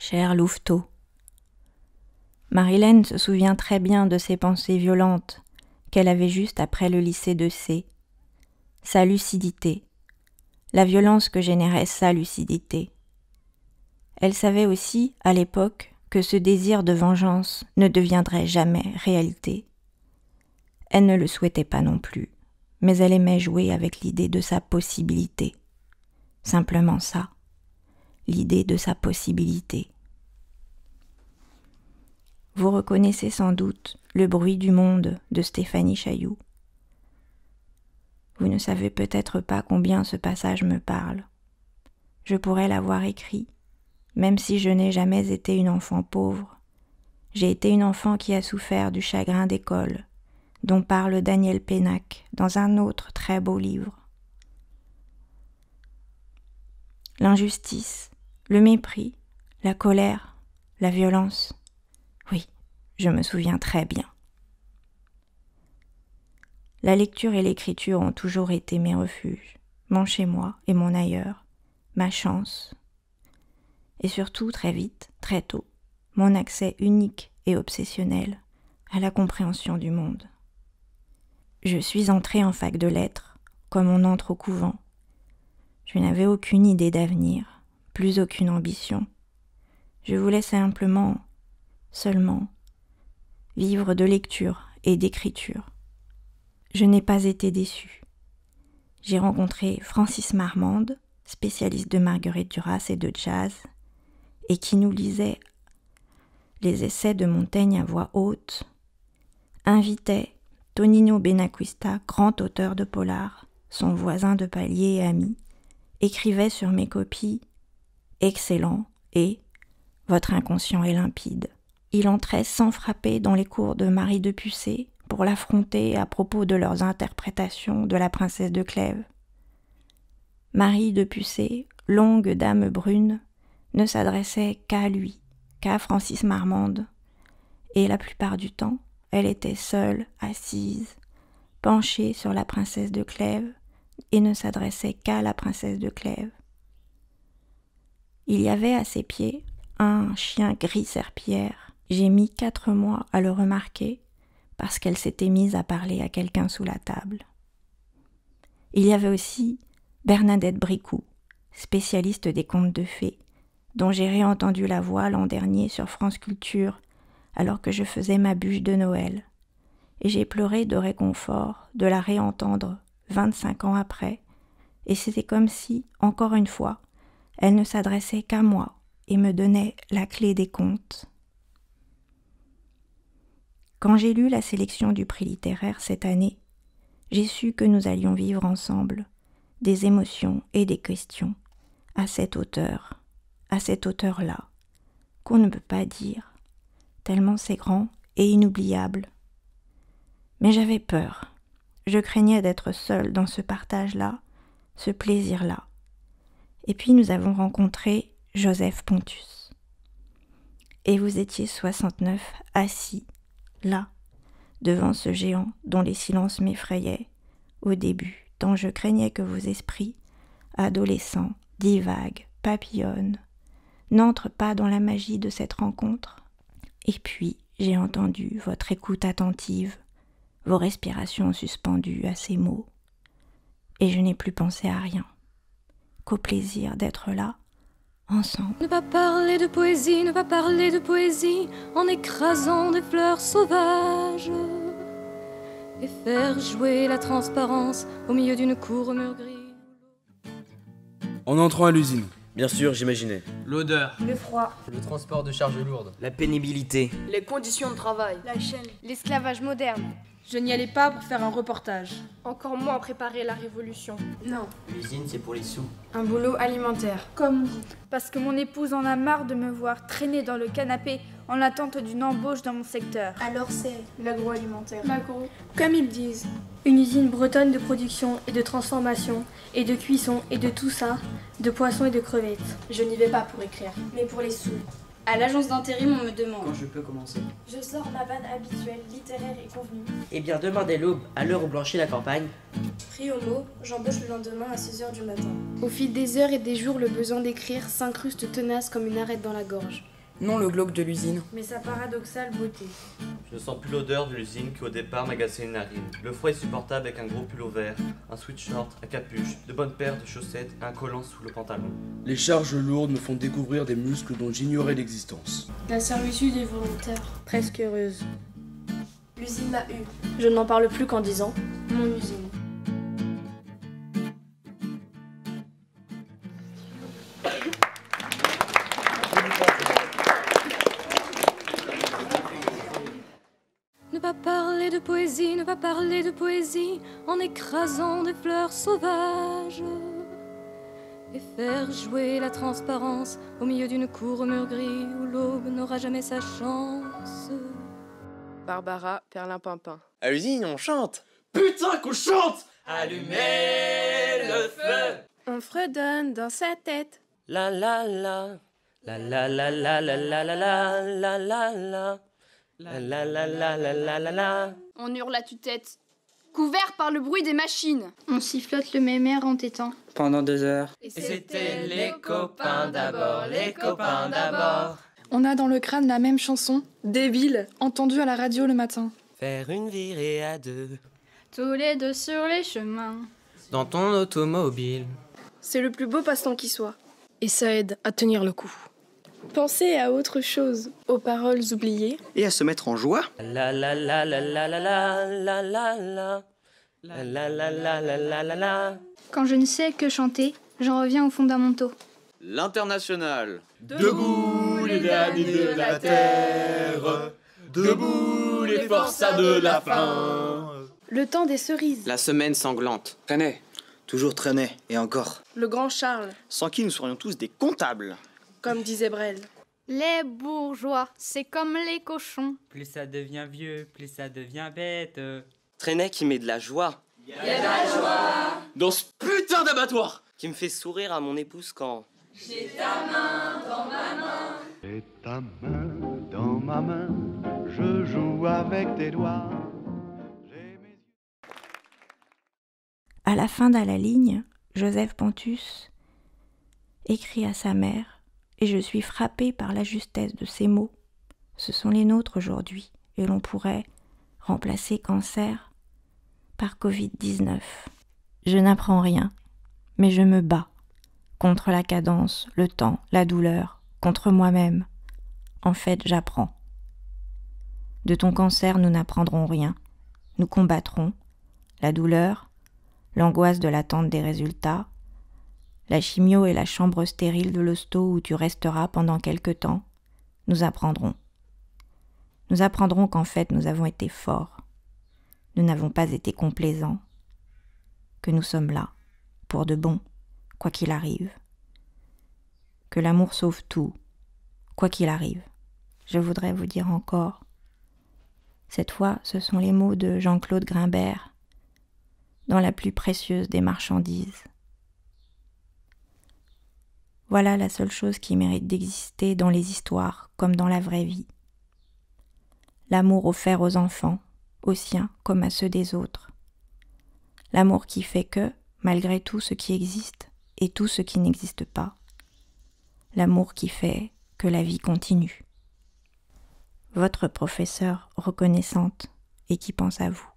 Cher Louveteau. Marilène se souvient très bien de ses pensées violentes qu'elle avait juste après le lycée de C. Sa lucidité, la violence que générait sa lucidité. Elle savait aussi, à l'époque, que ce désir de vengeance ne deviendrait jamais réalité. Elle ne le souhaitait pas non plus, mais elle aimait jouer avec l'idée de sa possibilité. Simplement ça, l'idée de sa possibilité. Vous reconnaissez sans doute le bruit du monde de Stéphanie Chailloux. Vous ne savez peut-être pas combien ce passage me parle. Je pourrais l'avoir écrit, même si je n'ai jamais été une enfant pauvre. J'ai été une enfant qui a souffert du chagrin d'école, dont parle Daniel Pénac dans un autre très beau livre. L'injustice, le mépris, la colère, la violence. Oui, je me souviens très bien. La lecture et l'écriture ont toujours été mes refuges, mon chez-moi et mon ailleurs, ma chance. Et surtout, très vite, très tôt, mon accès unique et obsessionnel à la compréhension du monde. Je suis entrée en fac de lettres, comme on entre au couvent. Je n'avais aucune idée d'avenir, plus aucune ambition. Je voulais simplement, seulement, vivre de lecture et d'écriture. Je n'ai pas été déçue. J'ai rencontré Francis Marmande, spécialiste de Marguerite Duras et de jazz, et qui nous lisait les essais de Montaigne à voix haute, invitait Tonino Benacquista, grand auteur de polar, son voisin de palier et ami, écrivait sur mes copies « Excellent » et « Votre inconscient est limpide ». Il entrait sans frapper dans les cours de Marie de Pucé pour l'affronter à propos de leurs interprétations de la princesse de Clèves. Marie de Pucé, longue dame brune, ne s'adressait qu'à lui, qu'à Francis Marmande, et la plupart du temps, elle était seule, assise, penchée sur la princesse de Clèves, et ne s'adressait qu'à la princesse de Clèves. Il y avait à ses pieds un chien gris serpillière. J'ai mis 4 mois à le remarquer, parce qu'elle s'était mise à parler à quelqu'un sous la table. Il y avait aussi Bernadette Bricou, spécialiste des contes de fées, dont j'ai réentendu la voix l'an dernier sur France Culture, alors que je faisais ma bûche de Noël. Et j'ai pleuré de réconfort de la réentendre 25 ans après, et c'était comme si, encore une fois, elle ne s'adressait qu'à moi et me donnait la clé des contes. Quand j'ai lu la sélection du prix littéraire cette année, j'ai su que nous allions vivre ensemble des émotions et des questions à cet auteur, à cet auteur-là, qu'on ne peut pas dire, tellement c'est grand et inoubliable. Mais j'avais peur, je craignais d'être seule dans ce partage-là, ce plaisir-là. Et puis nous avons rencontré Joseph Pontus. Et vous étiez 69 assis, là, devant ce géant dont les silences m'effrayaient, au début, tant je craignais que vos esprits, adolescents, divaguent, papillonnent, n'entrent pas dans la magie de cette rencontre. Et puis, j'ai entendu votre écoute attentive, vos respirations suspendues à ces mots, et je n'ai plus pensé à rien, qu'au plaisir d'être là, ensemble. Ne pas parler de poésie, ne pas parler de poésie en écrasant des fleurs sauvages et faire jouer la transparence au milieu d'une cour au mur gris. En entrant à l'usine. Bien sûr, j'imaginais. L'odeur, le froid, le transport de charges lourdes, La pénibilité. Les conditions de travail, la chaîne, l'esclavage moderne. Je n'y allais pas pour faire un reportage. Encore moins préparer la révolution. Non. L'usine, c'est pour les sous. Un boulot alimentaire. Comme vous. Parce que mon épouse en a marre de me voir traîner dans le canapé en attente d'une embauche dans mon secteur. Alors c'est l'agroalimentaire. L'agro. Comme ils disent. Une usine bretonne de production et de transformation, et de cuisson et de tout ça, de poissons et de crevettes. Je n'y vais pas pour écrire, mais pour les sous. À l'agence d'intérim, on me demande. Quand je peux commencer. Je sors ma vanne habituelle, littéraire et convenue. Eh bien, demain dès l'aube, à l'heure où blanchit la campagne. Pris au mot, j'embauche le lendemain à 6h du matin. Au fil des heures et des jours, le besoin d'écrire s'incruste tenace comme une arête dans la gorge. Non le glauque de l'usine. Mais sa paradoxale beauté. Je ne sens plus l'odeur de l'usine qui au départ m'agaçait une narine. Le froid est supportable avec un gros pull au vert, un sweatshirt à capuche, de bonnes paires de chaussettes et un collant sous le pantalon. Les charges lourdes me font découvrir des muscles dont j'ignorais l'existence. La servitude est volontaire. Presque heureuse. L'usine m'a eu. Je n'en parle plus qu'en disant Mon usine. Ne pas parler de poésie, ne pas parler de poésie en écrasant des fleurs sauvages et faire jouer la transparence au milieu d'une cour au mur gris où l'aube n'aura jamais sa chance. Barbara Perlimpinpin. À l'usine, on chante. Putain qu'on chante! Allumez le feu! On fredonne dans sa tête. La la la. La la la la la la la la la la la. La la la la la la la la. On hurle à tue-tête, couvert par le bruit des machines. On sifflote le même air en tétant. Pendant 2 heures. Et c'était les copains d'abord, les copains d'abord. On a dans le crâne la même chanson, débile, entendue à la radio le matin. Faire une virée à 2. tous les deux sur les chemins. Dans ton automobile. C'est le plus beau passe-temps qui soit. Et ça aide à tenir le coup. Penser à autre chose, aux paroles oubliées. Et à se mettre en joie. La la la la la la la la la la. La la la la la la la la. Quand je ne sais que chanter, j'en reviens aux fondamentaux. L'Internationale. Debout les derniers de la terre, debout les forçats de la faim. Le temps des cerises. La semaine sanglante. Traîner. Toujours traîner, et encore. Le grand Charles. Sans qui nous serions tous des comptables. Comme disait Brel. Les bourgeois, c'est comme les cochons. Plus ça devient vieux, plus ça devient bête. Trenet qui met de la joie. Y a de la joie dans ce putain d'abattoir. Qui me fait sourire à mon épouse quand... J'ai ta main dans ma main. J'ai ta main dans ma main. Je joue avec tes doigts. À la fin de la ligne, Joseph Pontus écrit à sa mère, et je suis frappée par la justesse de ces mots. Ce sont les nôtres aujourd'hui, et l'on pourrait remplacer cancer par Covid-19. Je n'apprends rien, mais je me bats contre la cadence, le temps, la douleur, contre moi-même. En fait, j'apprends. De ton cancer, nous n'apprendrons rien. Nous combattrons la douleur, l'angoisse de l'attente des résultats, la chimio et la chambre stérile de l'hosto où tu resteras pendant quelque temps. Nous apprendrons. Nous apprendrons qu'en fait nous avons été forts. Nous n'avons pas été complaisants. Que nous sommes là, pour de bon, quoi qu'il arrive. Que l'amour sauve tout, quoi qu'il arrive. Je voudrais vous dire encore. Cette fois, ce sont les mots de Jean-Claude Grimbert, dans la plus précieuse des marchandises. Voilà la seule chose qui mérite d'exister dans les histoires comme dans la vraie vie. L'amour offert aux enfants, aux siens comme à ceux des autres. L'amour qui fait que, malgré tout ce qui existe et tout ce qui n'existe pas, l'amour qui fait que la vie continue. Votre professeure reconnaissante et qui pense à vous.